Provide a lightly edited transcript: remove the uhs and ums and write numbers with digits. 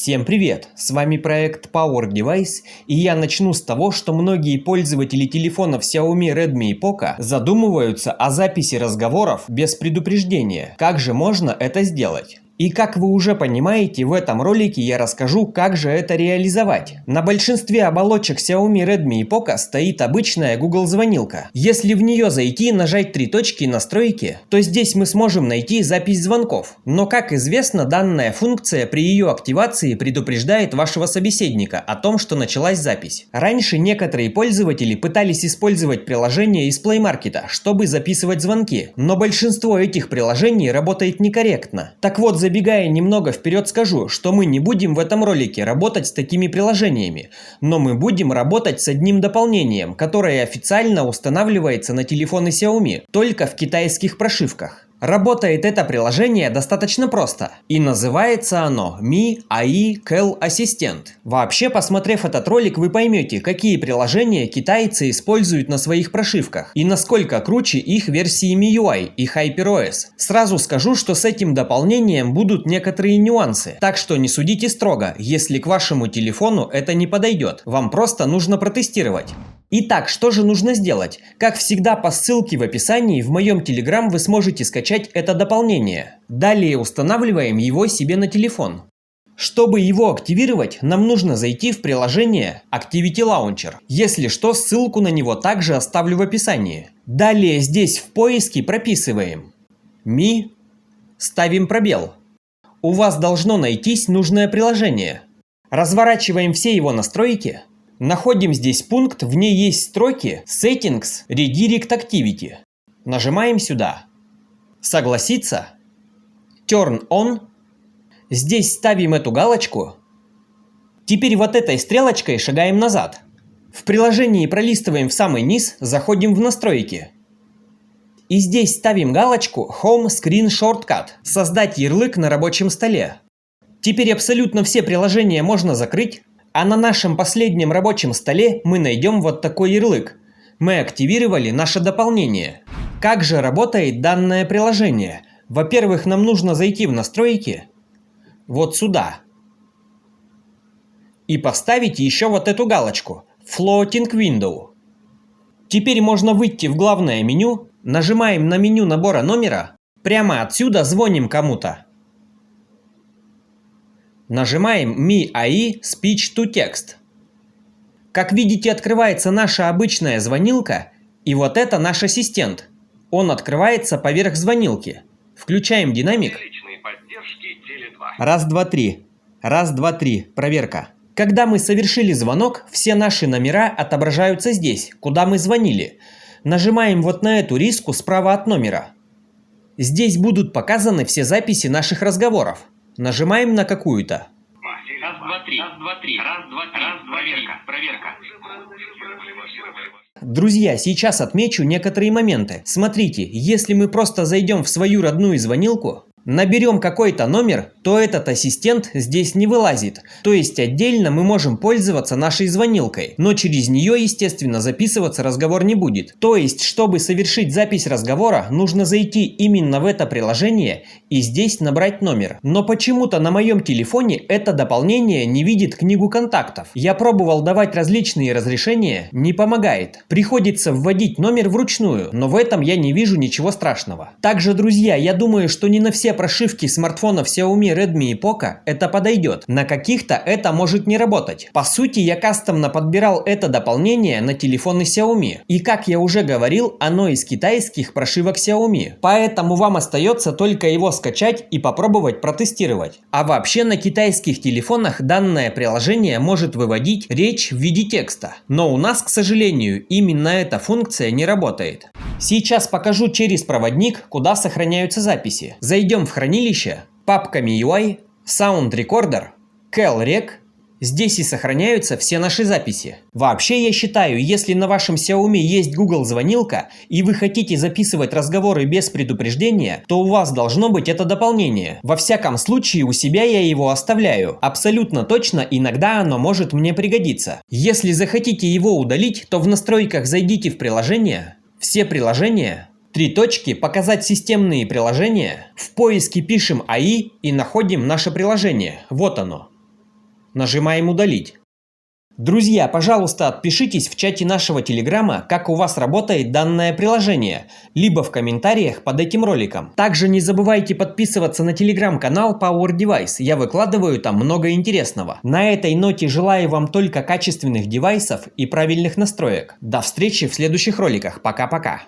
Всем привет! С вами проект Power Device, и я начну с того, что многие пользователи телефонов Xiaomi, Redmi и Poco задумываются о записи разговоров без предупреждения. Как же можно это сделать? И как вы уже понимаете, в этом ролике я расскажу, как же это реализовать. На большинстве оболочек Xiaomi, Redmi и Poco стоит обычная Google звонилка. Если в нее зайти и нажать три точки настройки, то здесь мы сможем найти запись звонков. Но как известно, данная функция при ее активации предупреждает вашего собеседника о том, что началась запись. Раньше некоторые пользователи пытались использовать приложение из Play Market, чтобы записывать звонки, но большинство этих приложений работает некорректно. Так вот, забегая немного вперед, скажу, что мы не будем в этом ролике работать с такими приложениями, но мы будем работать с одним дополнением, которое официально устанавливается на телефоны Xiaomi, только в китайских прошивках. Работает это приложение достаточно просто, и называется оно Mi AI Call Assistant. Вообще, посмотрев этот ролик, вы поймете, какие приложения китайцы используют на своих прошивках, и насколько круче их версии MIUI и HyperOS. Сразу скажу, что с этим дополнением будут некоторые нюансы, так что не судите строго, если к вашему телефону это не подойдет, вам просто нужно протестировать. Итак, что же нужно сделать? Как всегда, по ссылке в описании в моем Telegram вы сможете скачать это дополнение. Далее устанавливаем его себе на телефон. Чтобы его активировать, нам нужно зайти в приложение Activity Launcher. Если что, ссылку на него также оставлю в описании. Далее здесь в поиске прописываем Mi, ставим пробел. У вас должно найтись нужное приложение. Разворачиваем все его настройки. Находим здесь пункт, в ней есть строки Settings Redirect Activity. Нажимаем сюда. Согласиться. Turn on. Здесь ставим эту галочку. Теперь вот этой стрелочкой шагаем назад. В приложении пролистываем в самый низ, заходим в настройки. И здесь ставим галочку Home Screen Shortcut. Создать ярлык на рабочем столе. Теперь абсолютно все приложения можно закрыть. А на нашем последнем рабочем столе мы найдем вот такой ярлык. Мы активировали наше дополнение. Как же работает данное приложение? Во-первых, нам нужно зайти в настройки, вот сюда, и поставить еще вот эту галочку Floating Window. Теперь можно выйти в главное меню, нажимаем на меню набора номера, прямо отсюда звоним кому-то. Нажимаем Mi AI Speech to Text. Как видите, открывается наша обычная звонилка, и вот это наш ассистент. Он открывается поверх звонилки. Включаем динамик. Раз, два, три. Раз, два, три. Проверка. Когда мы совершили звонок, все наши номера отображаются здесь, куда мы звонили. Нажимаем вот на эту риску справа от номера. Здесь будут показаны все записи наших разговоров. Нажимаем на какую-то. Раз, два, три. Раз, два, три. Раз, два, три. Раз, два, проверка. Друзья, сейчас отмечу некоторые моменты. Смотрите, если мы просто зайдем в свою родную звонилку, наберем какой-то номер, то этот ассистент здесь не вылазит. То есть отдельно мы можем пользоваться нашей звонилкой, но через нее, естественно, записываться разговор не будет. То есть, чтобы совершить запись разговора, нужно зайти именно в это приложение и здесь набрать номер. Но почему-то на моем телефоне это дополнение не видит книгу контактов. Я пробовал давать различные разрешения, не помогает. Приходится вводить номер вручную, но в этом я не вижу ничего страшного. Также, друзья, я думаю, что не на все прошивки смартфонов Xiaomi, Redmi и Poco это подойдет. На каких-то это может не работать. По сути, я кастомно подбирал это дополнение на телефоны Xiaomi. И как я уже говорил, оно из китайских прошивок Xiaomi. Поэтому вам остается только его скачать и попробовать протестировать. А вообще на китайских телефонах данное приложение может выводить речь в виде текста. Но у нас, к сожалению, именно эта функция не работает. Сейчас покажу через проводник, куда сохраняются записи. Зайдем в хранилище, папка MIUI, Sound Recorder, CalRec. Здесь и сохраняются все наши записи. Вообще, я считаю, если на вашем Xiaomi есть Google звонилка и вы хотите записывать разговоры без предупреждения, то у вас должно быть это дополнение. Во всяком случае, у себя я его оставляю. Абсолютно точно, иногда оно может мне пригодиться. Если захотите его удалить, то в настройках зайдите в приложение, все приложения, три точки, показать системные приложения, в поиске пишем AI и находим наше приложение. Вот оно. Нажимаем «Удалить». Друзья, пожалуйста, отпишитесь в чате нашего телеграма, как у вас работает данное приложение, либо в комментариях под этим роликом. Также не забывайте подписываться на телеграм-канал Power Device, я выкладываю там много интересного. На этой ноте желаю вам только качественных девайсов и правильных настроек. До встречи в следующих роликах, пока-пока.